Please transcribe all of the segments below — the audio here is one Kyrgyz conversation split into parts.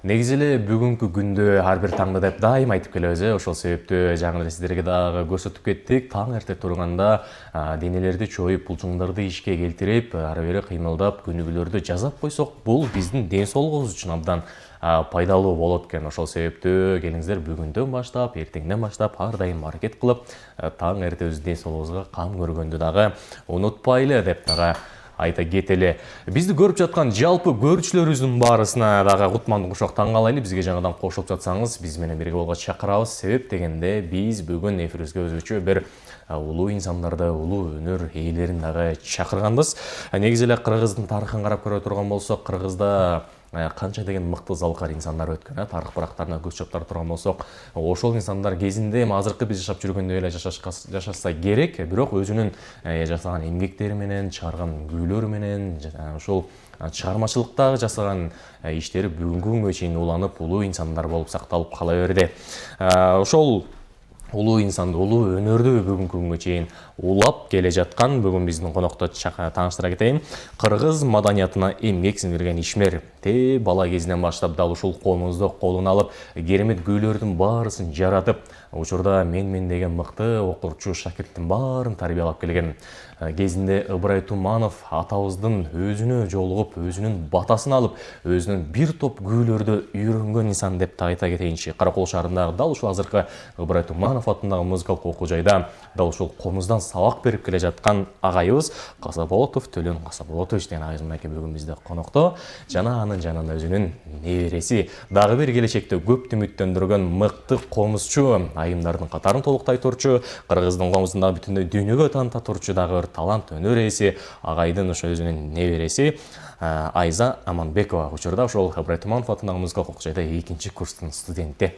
Негизи эле бүгүнкү күндө ар бир таңда деп дайым айтып келебиз, ошол себептүү жаңы эле сиздерге дагы көрсөтүп кеттик. Таң эрте турганда денелерди чоюп, булчуңдарды ишке келтирип, ары бери кыймылдап, күнүгүүлөрдү жасап койсок, бул биздин ден соолугубуз үчүн абдан пайдалуу болот экен. Ошол себептүү келиңиздер бүгүндөн баштап, эртеңден баштап ар дайым аракет кылып, таң эрте өз ден соолугубузга кам көргөндү дагы унутпайлы деп дагы айта кетели. Бизди көрүп жаткан жалпы көрүүчүлөрүбүздүн баарысына дагы кутмандуу куршак таң калайлы. Бизге жаңадан кошулуп жатсаңыз, биз менен бирге болууга чакырабыз. Себеп дегенде биз бүгүн эфирибизге өзгөчө бир улуу инсандарды, улуу өнөр ээлерин дагы чакырганбыз. Негизи эле кыргыздын тарыхын карап көрө турган болсок, кыргызда канча деген мыкты залкар инсандар өткөн, тарых барактарына көз чоптор турган болсок, ошол инсандар кезинде азыркы биз жашап жүргөндөй эле жашаса керек, бирок өзүнүн жасаган эмгектери менен, чыгарган күүлөрү менен, ушул чыгармачылыкта жасаган иштери бүгүнкү күнгө чейин уланып, улуу инсандар болуп сакталып кала берди. Ошол улуу инсанды, улуу өнөрдү бүгүнкү күнгө чейин улап келе жаткан бүгүн биздин конокто тааныштыра кетейин. Кыргыз маданиятына эмгек сиңдирген ишмер бала кезинен баштап дал ушул коомубузду колуна алып, керемет күүлөрдүн баарысын жаратып, учурда мен деген мыкты окуучу шакирттин баарын тарбиялап келген. Кезинде Ыбырай Туманов атабыздын өзүнө жолугуп, өзүнүн батасын алып, өзүнүн бир топ күүлөрдү үйрөнгөн инсан деп айта кетейинчи. Каракол шаарындагы дал ушул азыркы Ыбырай Туманов атындагы музыкалык окуу жайда дал ушул комуздан сабак берип келе жаткан агайыбыз Касаботов Төлөн Касаботович деген агайыбыз мынакей бүгүн бизде конокто. Жана анын жанында өзүнүн небереси, дагы бир келечекте көптү үмүттөндүргөн мыкты комузчу, айымдардын катарын толуктай турчу, кыргыздын комузун дагы бүтүндөй дүйнөгө тааныта турчу дагы талант өнөр ээси агайдын ошо өзүнүн небереси Айза Аманбекова. Учурда ошол Ыбырай Туманов атындагы музыкалык окуу жайда 2-курстун студенти.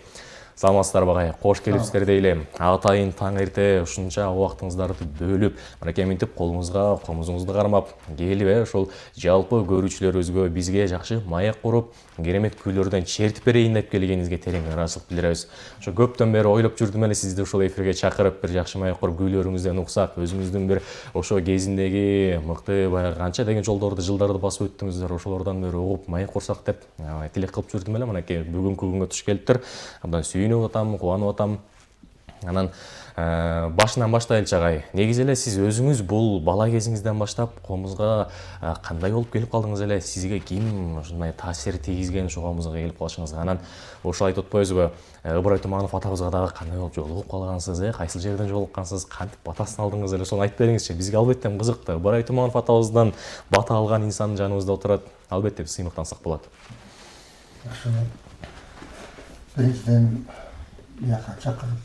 Саламатсыздарбы агай? Кош келипсиздер дейли. Атайын таң эрте ушунча убактыңыздарды бөлүп, мынакей мынтип колуңузга, комузуңузду кармап келип, ошол жалпы көрүүчүлөрүбүзгө, бизге жакшы маек куруп, керемет күйлөрдөн чертип берейин деп келгениңизге терең ыраазычылык билдиребиз. Ошо көптөн бери ойлоп жүрдүм эле сизди ушул эфирге чакырып, бир жакшы маек куруп күйлөрүңүздөн уксак, өзүңүздүн бир ошо кезиндеги мыкты баягы канча деген жолдорду, жылдарды басып өттүңүздөр, ошолордон бир угуп маек курсак деп тилек кылып жүрдүм эле. Мынакей бүгүнкү күнгө туш келиптир. Абдан сүйүнүп атам, кубанып атам. Анан башынан баштайлычы агай. Негизи эле сиз өзүңүз бул бала кезиңизден баштап комузга кандай болуп келип калдыңыз эле? Сизге ким ушундай таасир тийгизген ушул комузга келип калышыңызга? Анан ошол айтып атпайбызбы? Ыбырай Туманов атабызга дагы кандай болуп жолугуп калгансыз, кайсыл жерден жолуккансыз, кантип батасын алдыңыз эле? Ошону айтып бериңизчи. Бизге албетте кызыктуу. Ыбырай Туманов атабыздан бата алган инсан жаныбызда отурат. Албетте биз сыймыктансак болот. Биринчиден бияка чакырып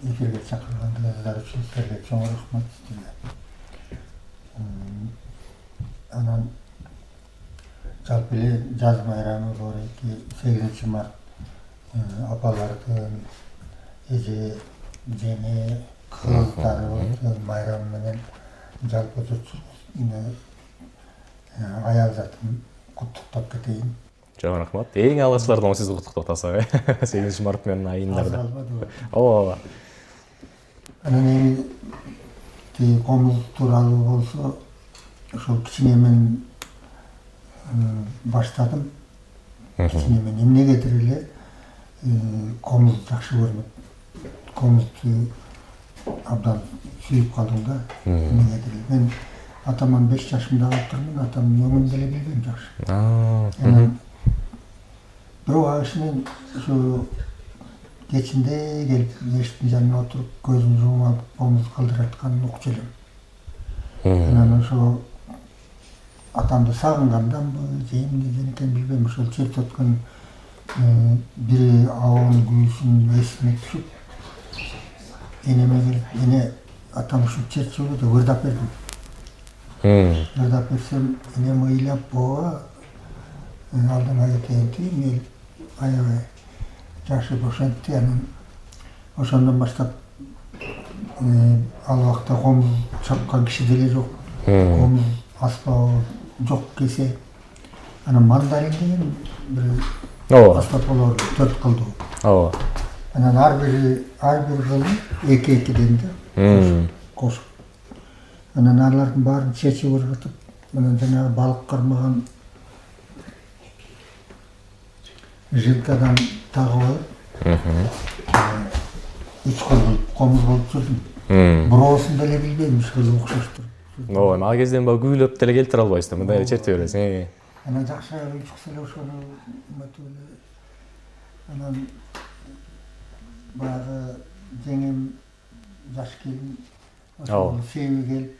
эфирге чакыргандыгыңыздар үчүн силерге чоң рахмат сизге. Анан жалпы эле жаз майрамы бар эки 8 март апалардын, эже, жене, кыздардын майрамы менен жалпы журтчулук аял затын куттуктап кетейин. Чоң рахмат. Эң алгачылардан сизди куттуктап атасак, 8 март менен айындарда. Ооба. Анан эми тиги комуз тууралуу болсо, ошол кичине мен баштадым. Кичине мен эмнегедир эле комуз жакшы көрүнөт. Комузду абдан сүйүп калдым да. Эмнегедир эле. Мен атаман 5 жашымда калыптырмын, атамдын өңүн деле билбейм жакшы. Бирок ал кишинин ушу кечинде келип мешіттің жанына отырып, көзін жұмып алып, комуз калтыратканын укчу элем. Анан ошо атамды сагынганданбы, же эмнеден экенин билбейм, ошол чертип өткөн бир ауын күүсүн эсиме түшүп, энеме келип, эне атам ушинтип чертчү болду деп ырдап бердим. Ырдап берсем, энем ыйлап, ооба, алдыңа кетейин тиги, аябай жакшы ошентти. Анан ошондон баштап ал убакта комуз чапкан киши деле жок. Комуз аспабы жок кесе. Анан мандарин деген бир аспап болор, 4 кылдуу. Ооба. Анан ар бир кылын 2-2ден да кошуп. Анан алардын баарын чечип ыргытып, анан жанагы балык кармаган жилкадан тагып алып, 3 кыз комуз болуп жүрдүм. Бирөөсүн деле билбейм, 3 кыз окшош туруп. Ооба, ага кезден баягы күйлөп деле келтире албайсыздар, мындай эле чертип бересиң. Анан жакшыраак үй чыкса эле ошону эметип эле. Анан баягы жеңем жаш келин ошол Севи келип,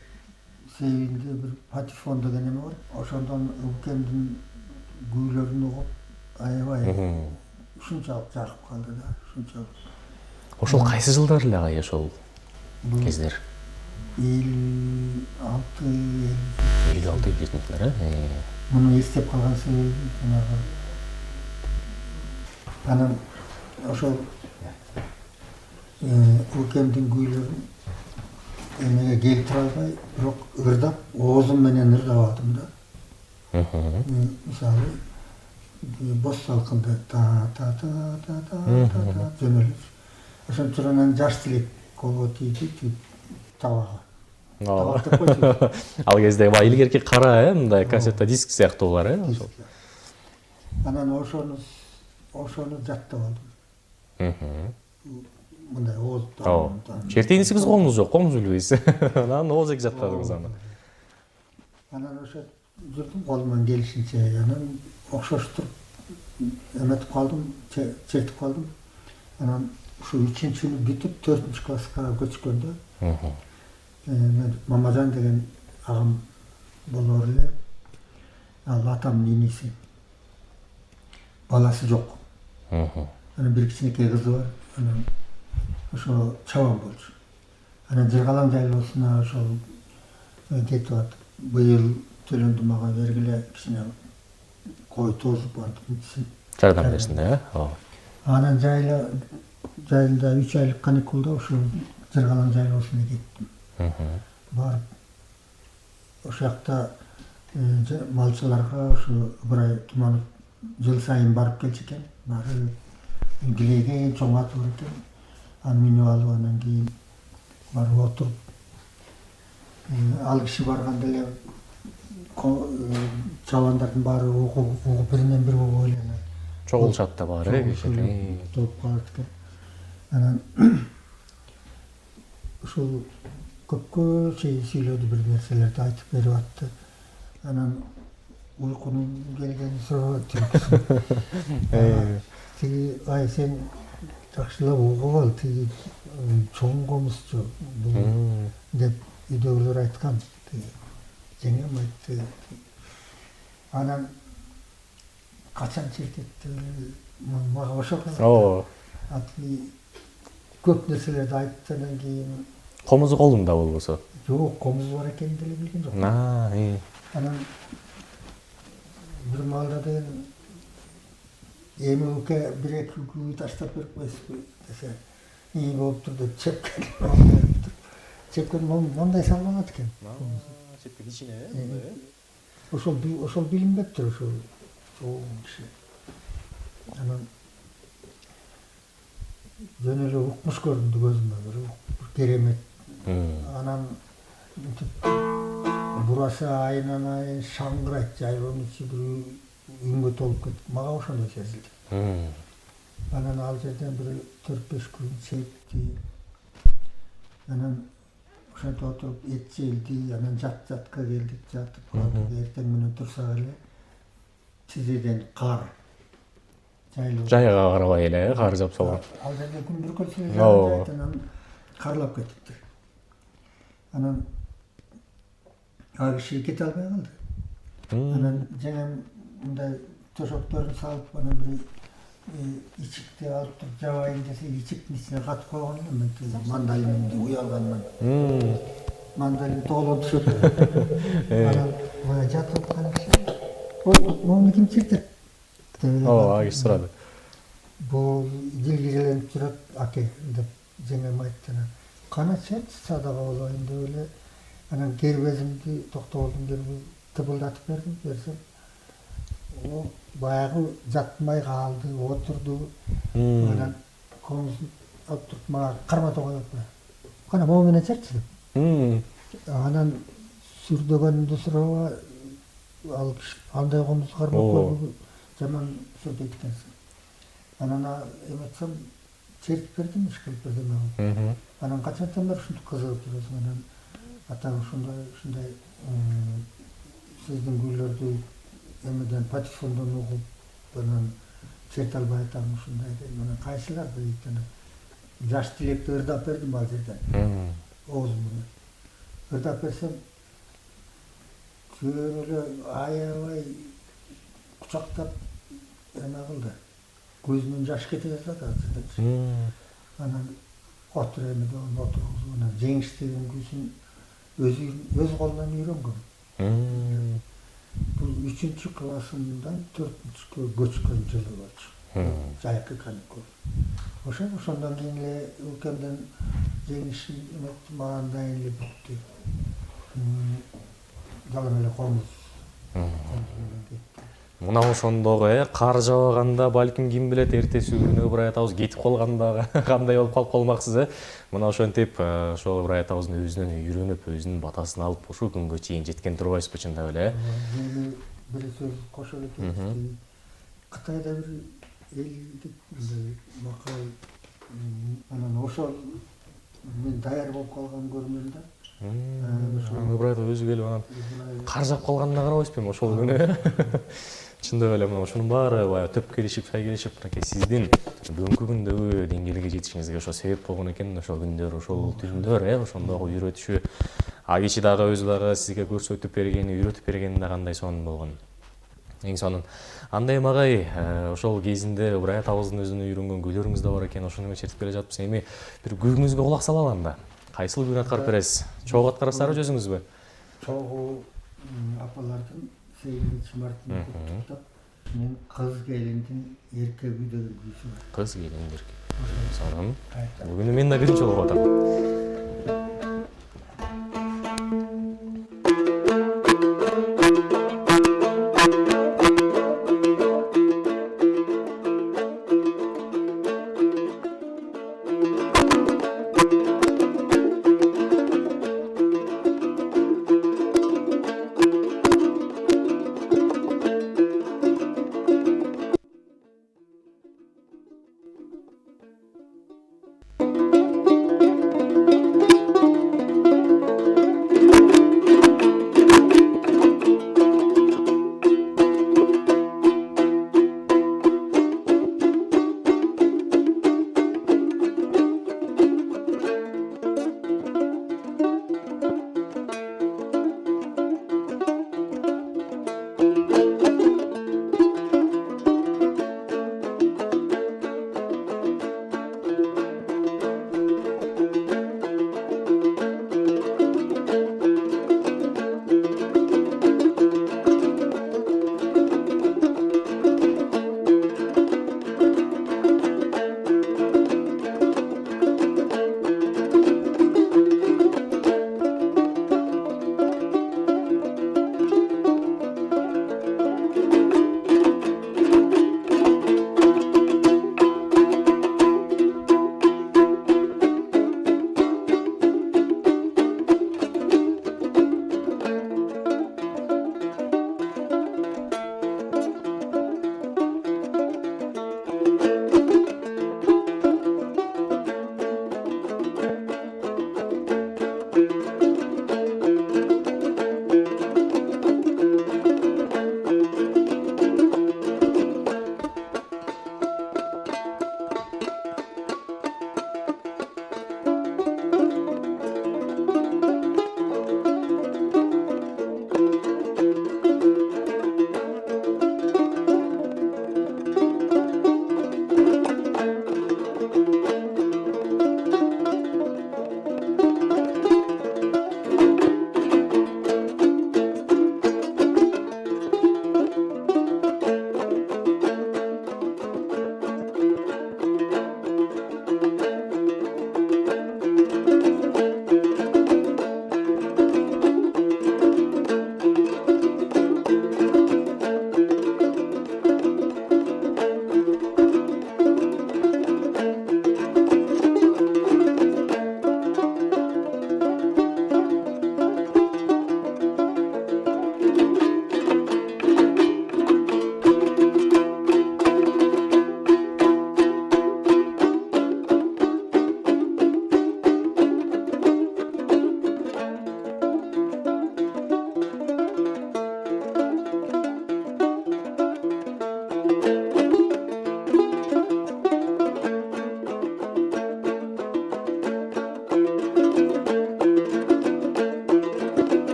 Севинде бир патефон деген эме бар. Ошондон укемдин күүлөрүн угуп, аябай ушунчалык жагып калды да, ушунчалык. Ошол кайсы жылдар эле агай ошол кездер? 56 56-57-жылдар, Муну эстеп калган себеби жанагы. Анан ошол укемдин күүлөрүн эмеге келтире албай, бирок ырдап, оозум менен ырдабадым да. Мисалы, бос салкында жөнөлүп. Ошончо анан жаш тилек колго тийди, табага. Ал кезде баягы илгерки кара, мындай кассета диск сыяктуулар, ошол. Анан ошону жаттап алдым. Мындай ооз. Чертейинисиңиз колуңуз жок, колуңуз билбейсиз. Анан ооз эки жаттадыңыз аны. Анан ошо жүрдүм колуман келишинче, анан окшоштуруп эметип калдым, чертип калдым. Анан ушу 3-күнү бүтүп 4-класска көчкөндө Мамажан деген агам болор эле. Ал атамдын иниси. Баласы жок. Анан бир кичинекей кызы бар. Анан ошо чабан болчу. Анан Жыргалаң жайлоосуна ошол кетип атып, быйыл төлөндү мага бергиле, кичине кой тозуп антып. Жардам берсин да, Анан жайылда 3 айлык каникулда ошо Жыргалаң жайлоосуна кеттим. Барып, ошол жакта малчыларга ошо Ыбырай Туманов жыл сайын барып келчү экен. Барып, дилеген чоң аты бар экен. Аны минип алып, анан кийин барып отуруп, ал киши барганда эле чабандардын баары угуп биринен бир болуп эле чогулушат да баары киши. Толуп калат экен. Анан ушул көпкө чейин сүйлөдү, бир нерселерди айтып берип атты. Анан уйкунун келгенин сурап атты. Тиги, ай сен жакшылап угуп ал, тиги чоң комузчу деп үйдөгүлөр айткан. Жеңем айтты. Анан качан чертетти, мага ошол көп нерселерди айтып, анан кийин Комузу колунда болбосо? Жок, комуз бар экенин деле билген жок. Анан бир маалда деген эми уке 1-2 күн таштап берип койсузбу десе, ии болуптур деп чепкен. Чепкен мондай салганат экен. Чепкен ичине, ошол билинбептир, ошол киши. Анан жөн эле укмуш көрүндү көзүмө, бир керемет. Анан бурасы айынан айын шаңгырайт, жайлоонун ичи бир үңгө толуп кетип, мага ошондой сезилди. Анан ал жерден бир 4-5 күн чекти. Анан ошентип отуруп эт желди, анан жатка келдик, жатып калдык. Эртең менен турсак эле тизеден кар. Жайга карабай эле кар жаап салган. Ал жерде күн бүркөлсө эле анан карлап кетиптир. Анан ал киши кете албай калды. Анан жеңем мындай төшөктөрүн салып, анан бир ичикти алып туруп жабайын десе, ичиктин ичине катып койгон элем, мандалинди уялгандан. Мандалин тоолон түшөт. Анан мына жатып аткан киши, моуну ким чертет? Ал киши сурады. Бул дилгиреленип турат, аке деп жеңем айтты. Кана чет садага болоюн деп эле, анан кербезимди, Токтоболдун кербезин тыбылдатып берсем, баягы жатмай калды, отурду. Анан комузун алып туруп мага карматып коюп, кана могу менен чертчи деп. Анан сүрдөгөнүмдү сураба, ал киши андай комуз кармап койду, жаман сүрдөйт экенсиң. Анан эметсем чертип бердим, иш кылып бердим ага. Анан качантан бери ушинтип кызыгып жүрөсүң. Анан атам ушундай сиздин күйлөрдү эмеден патефондон угуп, анан черте албай атам ушундай деп. Анан кайсылар дейт анан жаш тилекти ырдап бердим ал жерден. Оозум менен. Ырдап берсем жөн эле аябай кучактап эме кылды. Көзүнөн жаш кете жаздады азырда. Анан отур эми деп отургузуп, анан жеңиштигин күсүн өз колунан үйрөнгөн. Бул 3-чү классымдан 4-чүгө көчкөн жылы болчу. Жайкы каникул. Ошондон кийин эле өлкөмдөн жеңишим маанайын эле бүттү. Жалаң эле комуз. Мына ошондогу кар жабаганда балким ким билет эртеси күнү Ыбырай атабыз кетип калганда кандай болуп калып калмаксыз Мына ошентип ошол Ыбырай атабыздын өзүнөн үйрөнүп, өзүнүн батасын алып ушул күнгө чейин жеткен турбайсызбы чындап эле? Бир сөз кошо элек. Кытайда бир элдик макал анан ошол мен даяр болуп калган көрмөм да. Ыбырай ата өзү келип анан кар жаап калганына карабайсызбы ошол күнү? Чындап эле мына ушунун баары баягы төп келишип, шай келишип, мынакей сиздин бүгүнкү күндөгү деңгээлге жетишиңизге ошо себеп болгон экен ошол күндөр, ошол түндөр, ошондогу үйрөтүшү. Киши дагы өзү дагы сизге көрсөтүп бергени, үйрөтүп бергени да кандай сонун болгон. Эң сонун. Анда эми агай, ошол кезинде Ыбырай атабыздын өзүнөн үйрөнгөн күйлөрүңүз да бар экен, ошону чертип келе жатыпсыз. Эми бир күйүңүзгө кулак салалы анда. Кайсыл күйүн аткарып бересиз? Чогуу аткарасыздарбы өзүңүзбү? Чогуу апалардын 8-мартын куттуктап, мен кыз келиндин эрке күйдөгү күйсү бар. Кыз келиндин эрке. Сонун. Бүгүн мен да биринчи болуп атам.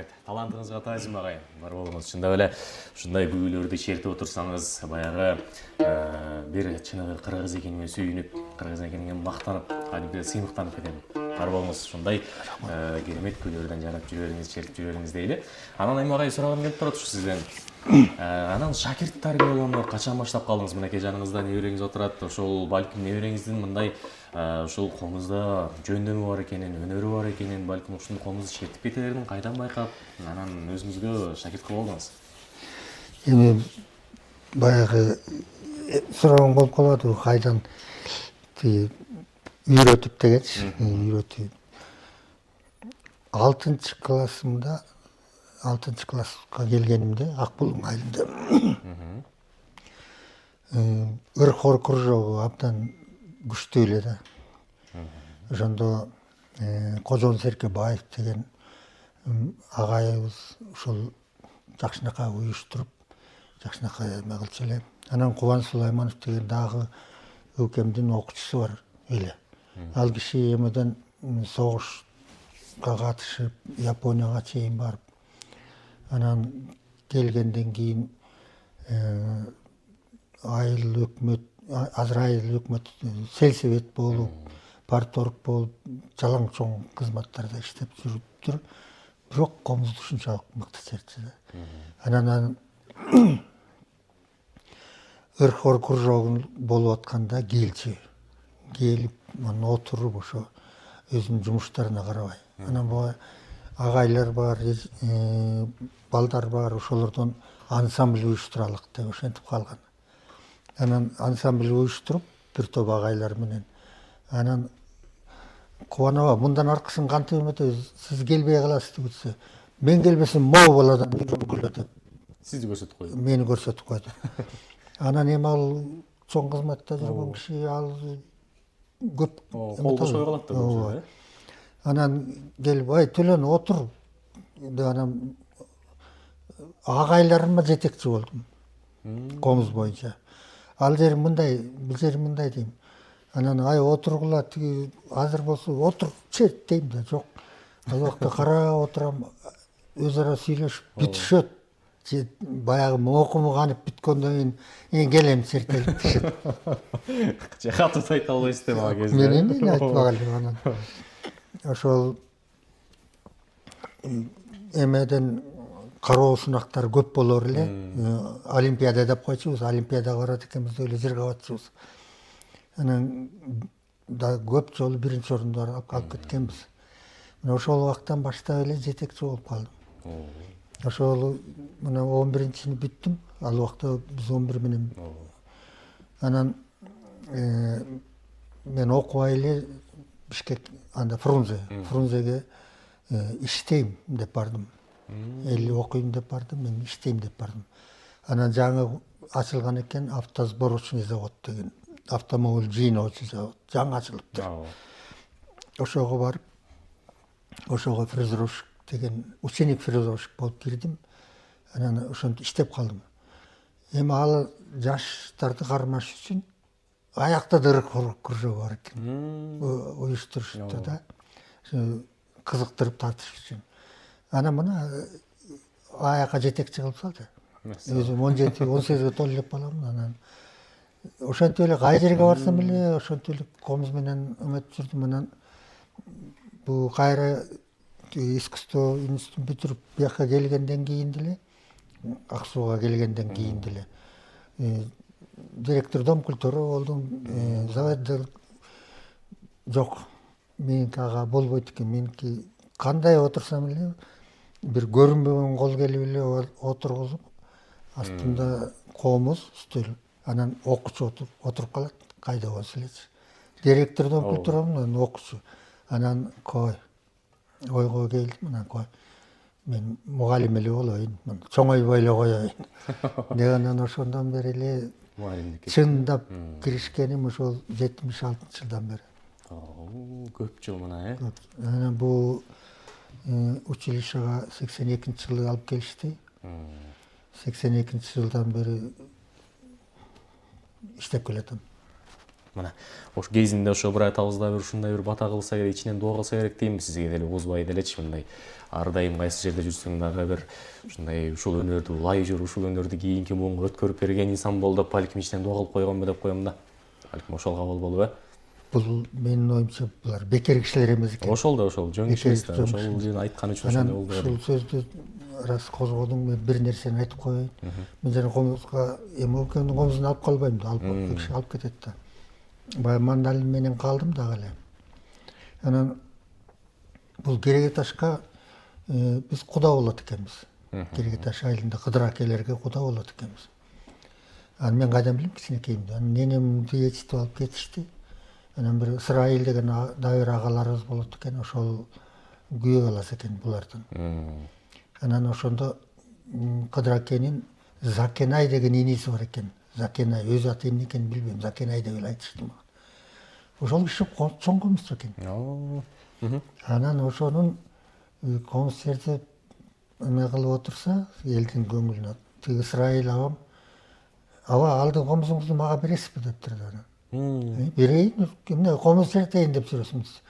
рахмет. Талантыңызга таазим агай. Бар болуңуз. Чындап эле ушундай күбөлөрдү чертип отурсаңыз, баягы бир чыныгы кыргыз экениме сүйүнүп, кыргыз экениме мактанып, кадимки сыймыктанып кетем. Бар болуңуз. Ушундай керемет күбөлөрдөн жарап жүрөрүңүз, чертип жүрөрүңүз дейли. Анан эми агай сурагым келип турат ушу сизден. Анан шакирт тарбиялоону качан баштап калдыңыз? Мынакей жаныңызда небереңиз отурат. Ошол балким небереңиздин мындай ушул комузда жөндөмү бар экенин, өнөрү бар экенин, балким ушул комузду чертип кетерин кайдан байкап, анан өзүңүзгө шакирт кылып алдыңыз? Эми баягы сурооң болуп калат, кайдан үйрөтүп дегенчи, үйрөтүп. 6 классымда 6 класска келгенимде Акбулуң айылында ыр-хор кружогу абдан күчтүү эле да. Ошондо Кожон Серкебаев деген агайыбыз ушул жакшынакай уюштуруп, жакшынакай эме кылчу эле. Анан Кубан Сулайманов деген дагы өлкемдин окуучусу бар эле. Ал киши эмеден согушка катышып, Японияга чейин барып, анан келгенден кийин айыл өкмөт, Азырайыл өкмөт сельсовет болуп, парторг болуп, жалаң чоң кызматтарда иштеп жүрүптүр. Бирок комузду ушунчалык мыкты чертчү да. Анан ыр-хор кружогу болуп атканда келчү. Келип, анан отуруп ошо өзүнүн жумуштарына карабай. Анан бу агайлар бар, балдар бар, ошолордон ансамбль уюштуралык деп ошентип калган. Анан ансамбль уюштуруп, бир топ агайлар менен. Анан Кубан аба, мындан аркысын кантип эметебиз, сиз келбей каласыз десе, мен келбесем могу баладан үйрөнгүлө деп. Сизди көрсөтүп койду. Мени көрсөтүп койду. Анан эми ал чоң кызматта жүргөн киши, ал көп Кол бошой калат да көбү, Анан келип, ай Төлөн отур деп, анан агайларыма жетекчи болдум. Комуз боюнча. Ал жери мындай, бул жери мындай дейм. Анан ай отургула, тиги азыр болсо отур, чет дейм да, жок. Ал убакта карап отурам, өз ара сүйлөшүп бүтүшөт. Баягы окуму канып бүткөндөн кийин келем чертелип түшөт. Катып айта албайсыз деп ага кезде. Мен эмне айтпак элем анан. Ошол эмеден кароо сунактар көп болор эле. Олимпиада деп койчубуз, олимпиадага барат экенбиз, эле жыргабатчыбыз. Анан да көп жолу биринчи орунду алып кеткенбиз. Мына ошол убактан баштап эле жетекчи болуп калдым. Ошол мына 11-чини бүттүм. Ал убакта биз 11 менен. Анан мен окубай эле Бишкек, анда Фрунзеге иштейм деп бардым. Окуйм деп бардым, мен иштейм деп бардым. Анан жаңы ачылган экен автосборочный завод деген, автомобиль жыйноочу завод, жаңы ачылыптыр. Ошого барып, ошого фрезеровщик деген, ученик фрезеровщик болуп кирдим. Анан ошентип иштеп калдым. Эми ал жаштарды кармаш үчүн аякта да ыр-хор кружогу бар экен. Уюштурушуптур да. Кызыктырып тартыш үчүн. Анан мына аяка жетекчи кылып салды. Өзүм 17-18-ге толуп элеп баламын. Анан ошентип эле кай жерге барсам эле ошентип эле комуз менен өмөтүп жүрдүм. Анан бу кайра искусство институтун бүтүрүп бияка келгенден кийин деле, Ак Сууга келгенден кийин деле директор дом культуры болдум. Заводда жок, меники ага болбойт экен. Меники кандай отурсам эле бир көрүнбөгөн кол келип эле отургузуп, астында комуз, стөл, анан окуучу отуруп калат, кайда болсо элечи. Директор дом культурамын, анан окуучу. Анан ойго келдим, анан мен мугалим эле болоюн, чоңойбой эле коеюн деген. Ошондон бери эле чындап киришкеним ошол 76-жылдан бери. Көп жыл мына, Анан бул училищега 82-жылы алып келишти. 82-жылдан бери иштеп келатам. мына ош кезинде ошо бир айтабызда бир ушундай бир бата кылса керек, ичинен дуа кылса керек дейм сизге деле, узбай делечи мындай ар дайым кайсы жерде жүрсөң дагы бир ушундай ушул өнөрдү улай жүр, ушул өнөрдү кийинки буунга өткөрүп берген инсан бол деп балким ичинен дуа кылып койгонбу деп коем да. Балким ошол кабыл болуп Бул менин оюмча булар бекер кишилер эмес экен. Ошол жөн кишибиз да, ошол жерин айткан үчүн ошондой болду. Ушул сөздү рас козгодуң, мен бир нерсени айтып коеюн. Мен жана комузга эми экөөнүн комузун алып калбайм да, алып киши алып кетет да. Баягы мандалин менен калдым дагы эле. Анан бул Кереге Ташка биз куда болот экенбиз. Кереге Таш айылында Кыдыр акелерге куда болот экенбиз. Анан мен кайдан билем кичинекейимди. Анан ненемди ээрчитип алып кетишти. Анан бир Ысрайыл деген дайыр агаларыбыз болот экен, ошол күйөө баласы экен булардын. Анан ошондо Кыдыр акенин Закенай деген иниси бар экен. Закенай өз аты эмне экенин билбейм, Закенай деп эле айтышты мага. Ошол киши чоң комузчу экен. Анан ошонун комуз жерде эме кылып отурса, элдин көңүлүнө тиги Ысрайыл абам, аба алды комузуңузду мага бересизби дептир да анан. Берейин, эмне комуз чертейин деп жүрөсүңүз.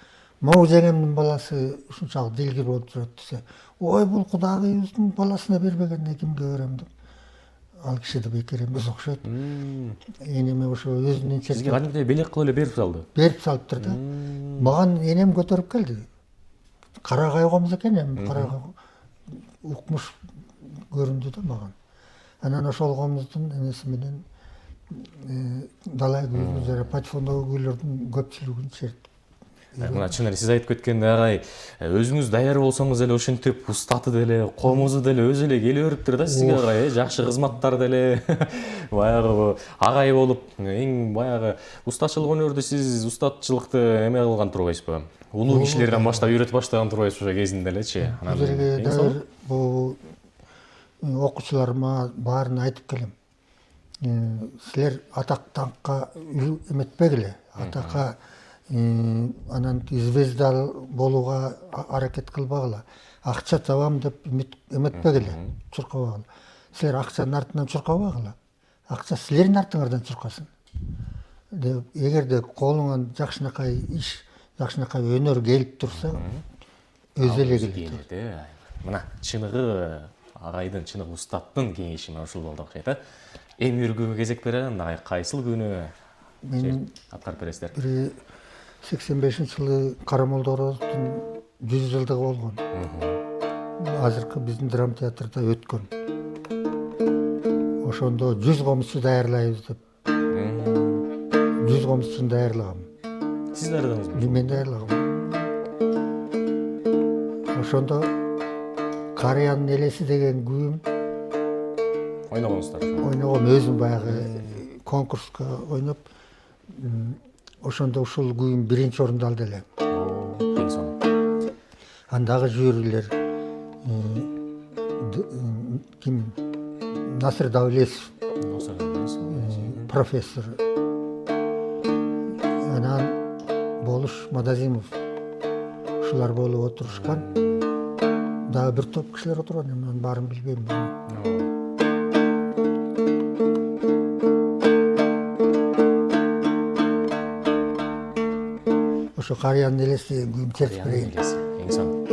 Могу жеңемдин баласы ушунчалык дилгир болуп жүрөт десе, ой бул кудагыйыбыздын баласына бербегенде кимге берем деп. Ал киши да бекер эмес окшойт. Энеме ошо өзүнүн Сизге кадимкидей белек кылып эле берип салды. берип салыптыр да. Маган энем көтөрүп келди. Карагай комуз экен, эми карагай укмуш көрүндү да маган. Анан ошол комуздун эмеси менен далай күйүү жана патефондогу күүлөрдүн көпчүлүгүн чертип. Мына чын эле сиз айтып кеткендей агай, өзүңүз даяр болсоңуз эле ошентип устаты деле, комузу деле өзү эле келе бериптир да сизге агай, жакшы кызматтар деле. Баягы агай болуп, эң баягы устачылык өнөрдү сиз устатчылыкты эме кылган турбайсызбы? Улуу кишилерден баштап үйрөтүп баштаган турбайсызбы ошо кезинде элечи? Бул жерге дагы бул окуучуларыма баарына айтып келем. Силер атак даңкка эметпегиле, атакка анан звезда болууга аракет кылбагыла. Акча табам деп эметпегиле, чуркабагыла. Силер акчанын артынан чуркабагыла. Акча силердин артыңардан чуркасын. Эгерде колуңан жакшынакай иш, жакшынакай өнөр келип турса, өзү эле келет. Мына чыныгы агайдын, чыныгы устаттын кеңеши мына ушул болду окшойт. Эми үргүүгө кезек берем, агай кайсыл күнү Мен аткарып бересиздер? 85-жылы Карамолдо Орозовдун 100 жылдыгы болгон. Азыркы биздин драма театрда өткөн. Ошондо 100 комузчу даярлайбыз деп. 100 комузчуну даярлагам. Сиз даярдыңызбы? Мен даярлагам. Ошондо Карыянын элеси деген күйүм Ойногонсуздар. ойногом, өзүм баягы конкурска ойноп, ошондо ушул күйүм биринчи орунду алды эле. Эң сонун. Андагы жүйрүлөр ким? Насыр Давлесов, профессор. Анан Болуш Мадазимов. Ушулар болуп отурушкан. Дагы бир топ кишилер отурган, мен баарын билбейм. Ошо Карыянын элеси деген күйүм чертип берейин. Эң сонун.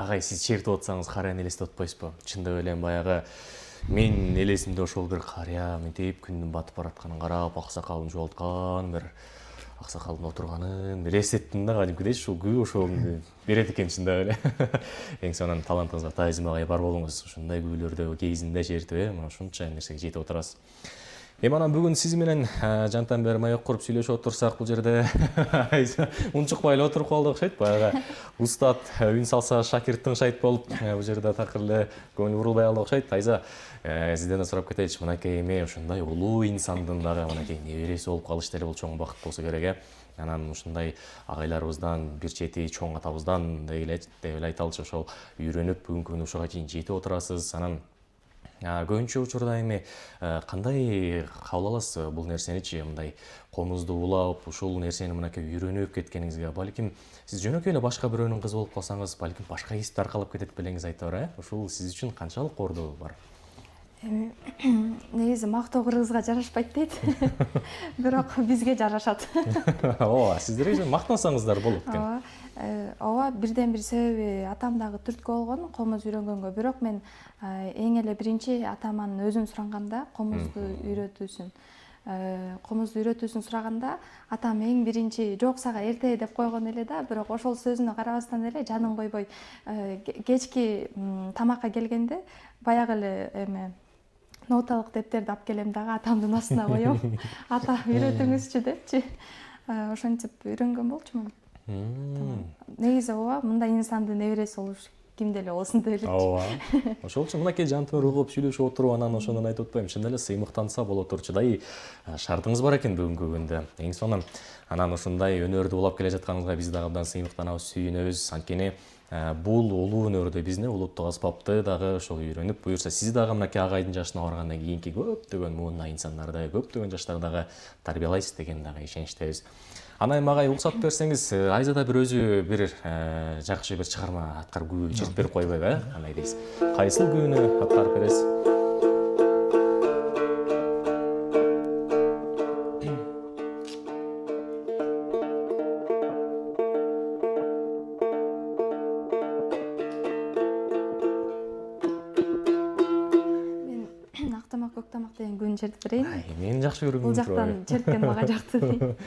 агай сиз чертип отсаңыз карыяны элестеп атпайсызбы? Чындап эле баягы мен элесимде ошол бир карыя мынтип күндүн батып баратканын карап, аксакалын жоголткан бир аксакалдын отурганын элестеттим да кадимкидейчи ушул күү ошону берет экен чындап эле. Эң сонун талантыңызга таазим агай бар болуңуз. Ушундай күүлөрдү кезинде чертип, мына ушунча нерсеге жетип отурасыз. Анан бүгүн сиз менен жантан бери маек куруп сүйлөшүп отурсак бул жерде унчукпай эле отуруп калдык окшойт. Баягы устат үн салса шакирт тыңшайт болуп бул жерде такыр эле көңүл бурулбай калды окшойт. Айза сизден да сурап кетейинчи, мынакей эми ушундай улуу инсандын дагы мынакей небереси болуп калыш деле бул чоң бакыт болсо керек. Анан ушундай агайларыбыздан бир чети чоң атабыздан деп эле айталычы ошол үйрөнүп бүгүнкү күнү ушуга чейин жетип отурасыз. Анан көбүнчө учурда эми кандай кабыл аласыз бул нерсеничи, мындай комузду улап ушул нерсени мынакей үйрөнүп кеткениңизге? Балким сиз жөнөкөй эле башка бирөөнүн кызы болуп калсаңыз, балким башка кесипти аркалап кетет белеңиз айтор, ушул сиз үчүн канчалык орду бар? Негизи мактоо кыргызга жарашпайт дейт. Бирок бизге жарашат. Ооба, сиздерге мактансаңыздар болот экен. Ооба, бирден бир себеби атам дагы түрткү болгон, комуз үйрөнгөнгө. Бирок мен эң эле биринчи атаман өзүн сураганда комузду үйрөтүүсүн. Комузду үйрөтүүсүн сураганда атам эң биринчи жок сага эрте деп койгон эле да, бирок ошол сөзүнө карабастан эле жанын койбой кечки тамакка келгенде баягы эле эме ноталык дептерди алып келем дагы атамдын астына коем. Ата үйрөтүңүзчү депчи. Ошентип үйрөнгөн болчумун. Негизи ооба, мындай инсандын небереси болуш кимде эле болсун деп элечи. Ооба. Ошол үчүн мынакей жантымыр угуп сүйлөшүп отуруп анан ошондон айтып атпайм. Чын эле сыймыктанса боло турчу. Дайы шартыңыз бар экен бүгүнкү күндө. Эң сонун анан ушундай өнөрдү улап келе жатканыңызга биз дагы абдан сыймыктанабыз, сүйүнөбүз. Анткени бул улуу өнөрдү бизне улуттук аспапты дагы ошол үйрөнүп, буюрса сиз дагы мынакей агайдын жашына баргандан кийинки көптөгөн муундай инсандарды, көптөгөн жаштарды дагы тарбиялайсыз деген дагы ишеничтебиз. Анан эми агай уруксат берсеңиз, Айза да бир өзү бир жакшы бир чыгарма аткарып күү чыртып берип койбойбу, кандай дейсиз? Кайсыл күүнү аткарып бересиз? Актамак, көктамак деген күн чертип берейин. Мен жакшы көргөн Бул жактан черткен мага жакты дейт.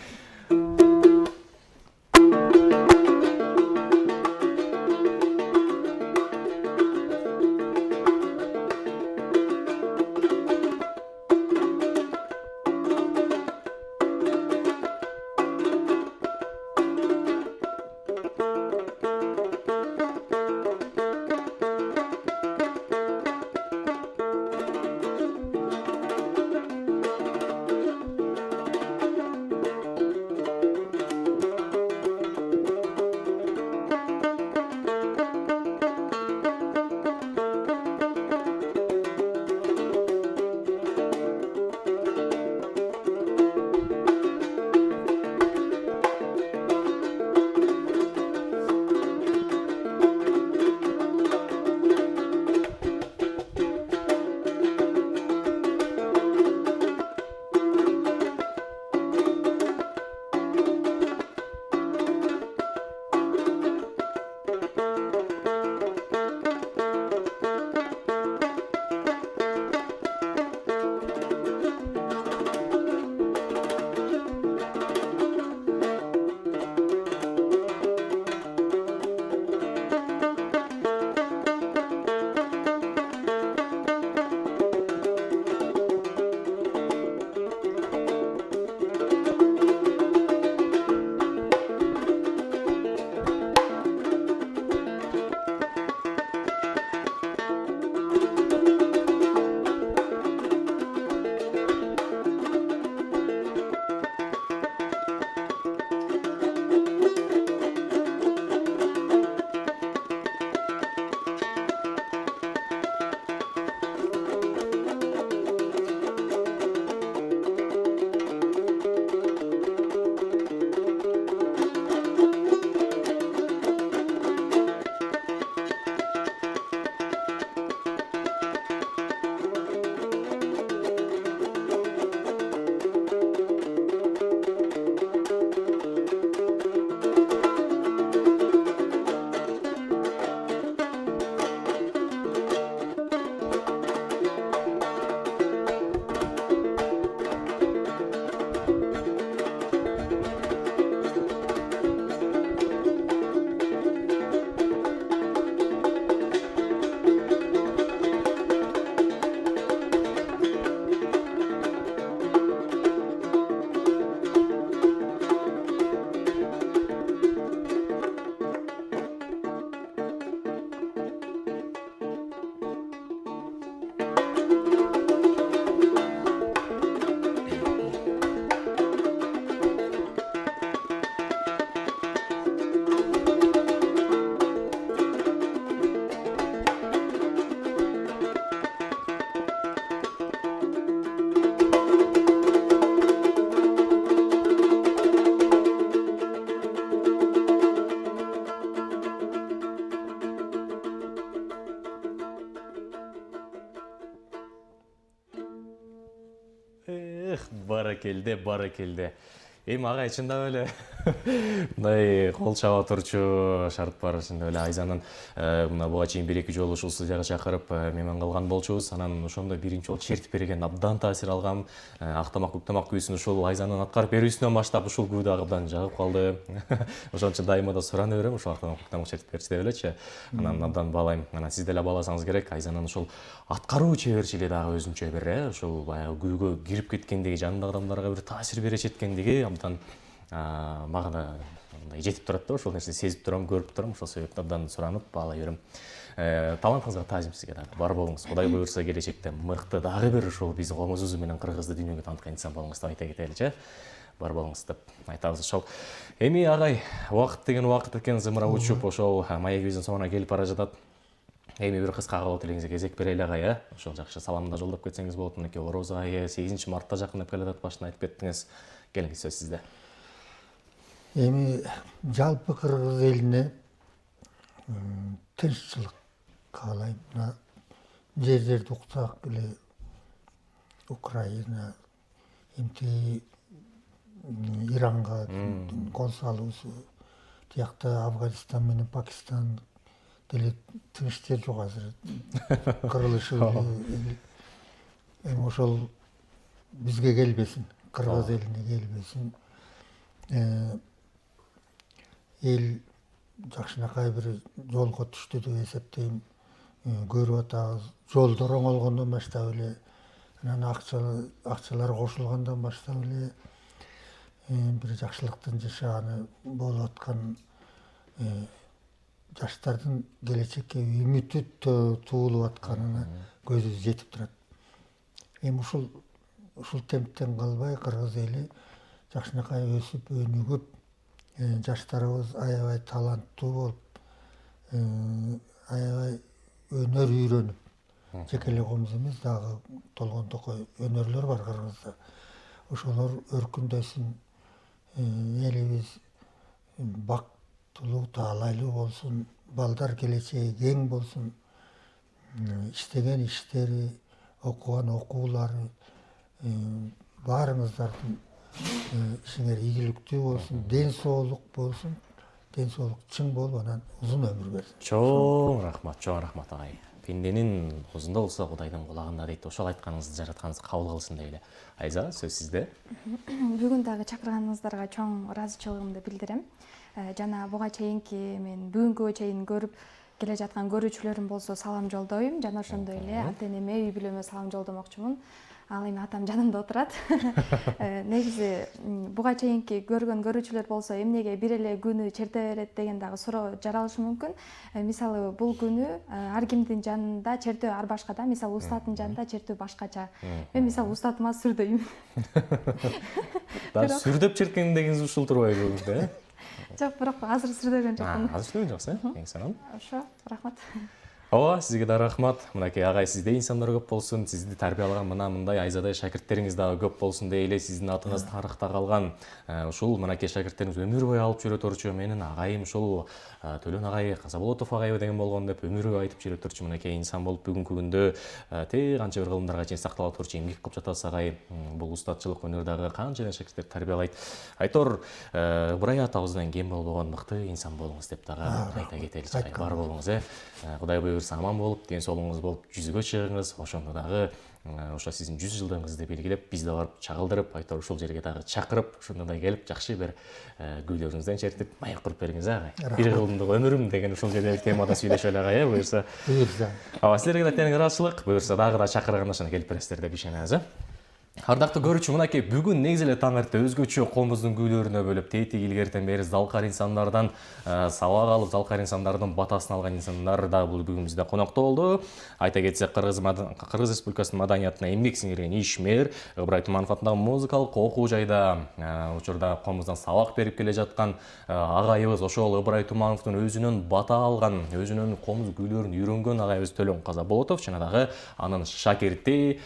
баракелде. Эми агай чындап эле мындай кол чаба турчу шарт бар, чындап эле Айзанын мына буга чейин 1-2 жолу ушул студияга чакырып мейман кылган болчубуз. Анан ошондо биринчи жолу чертип берген абдан таасир алгам. Актамак уктамак күүсүн ушул Айзанын аткарып берүүсүнөн баштап ушул күү дагы абдан жагып калды. Ошон үчүн дайыма да сурана берем, ушул актамак уктамак чертип берчи деп элечи. Анан абдан баалайм. Анан сиз деле бааласаңыз керек. Айзанын ушул аткаруу чеберчилиги дагы өзүнчө бир, ушул баягы күүгө кирип кеткендиги, жанындагы адамдарга бир таасир бере четкендиги абдан мага да мындай жетип турат да, ошол нерсени сезип турам, көрүп турам. Ошол себептен абдан суранып баалай берем. Талантыңызга таазим сизге дагы. Бар болуңуз. Кудай буйрса келечекте мыкты дагы бир ушул биздин комузубуз менен кыргызды дүйнөгө тааныткан инсан болуңуз деп айта кетеличи. Бар болуңуз деп айтабыз ошол. Эми агай, убакыт экен зымырап учуп ошол маегибиздин соңуна келип бара жатат. Эми бир кыска кабыл тилегиңизге кезек берели агай, ошол жакшы саламды жолдоп кетсеңиз болот. Мынакей Ороз айы 8-мартта жакындап келатат, башында айтып кеттиңиз. Келиңиз, сөз сизде. Эми жалпы кыргыз элине тынччылык каалайм. Мына жерлерди уксак эле Украина, эмти Иранга кол салуусу, тиякта Афганистан менен Пакистан деле тынч жер жок азыр. Кырылышы эми ошол бизге келбесин, кыргыз элине келбесин. Эл жакшынакай бир жолго түштү деп эсептейм. Көрүп атабыз. Жолдор оңолгондон баштап эле, анан акчалар кошулгандан баштап эле бир жакшылыктын жашаганы болуп аткан, жаштардын келечекке үмүтү туулуп атканына көзүбүз жетип турат. Эми ушул темптен калбай кыргыз эли жакшынакай өсүп, өнүгүп, жаштарыбыз аябай таланттуу болуп, аябай өнөр үйрөнүп, жеке эле комуз эмес, дагы толгон токой өнөрлөр бар Кыргызда. Ошолор өркүндөсүн, элибиз бактылуу, таалайлуу болсун, балдар келечеги кең болсун, иштеген иштери, окуган окуулары, баарыңыздардын ишиңер ийгиликтүү болсун, ден соолук болсун, ден соолук чың болуп, анан узун өмүр берсин. Чоң рахмат агай. Пенденин узунда болсо Кудайдын кулагында дейт. Ошол айтканыңызды жаратканыңыз кабыл кылсын деп эле. Айза, сөз сизде. Бүгүн дагы чакырганыңыздарга чоң ыраазычылыгымды билдирем. Жана буга чейинки мен бүгүнгө чейин көрүп келе жаткан көрүүчүлөрүм болсо салам жолдойм. Жана ошондой эле ата энеме, үй бүлөмө салам жолдомокчумун. Ал эми атам жанымда отурат. Негизи буга чейинки көргөн көрүүчүлөр болсо эмнеге бир эле күнү черте берет деген дагы суроо жаралышы мүмкүн. Мисалы бул күнү ар кимдин жанында чертөө ар башка да. Мисалы устаттын жанында чертөө башкача. Мен мисалы устатыма сүрдөйм. Да сүрдөп черткен дегениңиз ушул турбайбы бүгүн, Жок, бирок азыр сүрдөгөн жокмун. Азыр сүрдөгөн жоксуз, эң сонун. Ошо, рахмат. Ооба, сизге да рахмат. Мынакей агай, сизде инсандар көп болсун, сизди тарбиялаган мындай Айзадай шакирттериңиз дагы көп болсун деп эле сиздин атыңыз тарыхта калган. Ушул мынакей шакирттериңиз өмүр бою алып жүрө турчу. Менин агайым ушул Төлөн агай, Казаболотов агайбы деген болгон деп өмүр бою айтып жүрө турчу. Мынакей инсан болуп бүгүнкү күндө канча бир кылымдарга чейин сакталып турчу эмгек кылып жатабыз агай. Бул устатчылык өнөр дагы канча шакирттер тарбиялайт. Айтор Ыбырай атабыздан кем болбогон мыкты инсан болуңуз деп дагы айта кетеличи. Бар болуңуз, Кудай буйрса аман болуп, ден соолугуңуз болуп, жүзүгө чыгыңыз. Ошондо дагы ошо сиздин 100 жылдыгыңызды белгилеп, бизди барып чагылдырып, айтор ушул жерге дагы чакырып, ошондо да келип жакшы бир күүлөрүңүздөн чертип, маек куруп бергиңиз агай. Бир кылымдык өмүрүм деген ушул жерде темада сүйлөшөлү агай, буйрса. Буйрса. Ооба, силерге да тең ыраазычылык, буйрса дагы да чакырганда ошондо келип бересиздер деп ишенебиз. Ардактуу көрүүчү, мынакей бүгүн негизи эле таң эрте өзгөчө комуздун күүлөрүнө бөлүп, тети илгертен бери залкар инсандардан сабак алып, залкар инсандардын батасын алган инсандар да бул бүгүн бизде конокто болду. Айта кетсек, Кыргыз Республикасынын маданиятына эмгек сиңирген ишмер, Ыбырай Туманов атындагы музыкалык окуу жайда учурда комуздан сабак берип келе жаткан агайыбыз, ошол Ыбырай Тумановдун өзүнөн бата алган, өзүнүн комуз күүлөрүн үйрөнгөн агайыбыз Төлөн Казаболотов, жана дагы анын шакирти,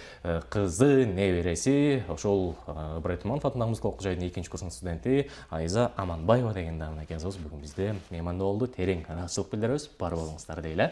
кызы, небереси, ошол Ыбырай Туманов атындагы музыкалык окуу жайдын 2-курстун студенти Айза Аманбаева деген да мынакей кызыбыз бүгүн бизде мейманда болду. Терең ыраазычылык билдиребиз. Бар болуңуздар дейле.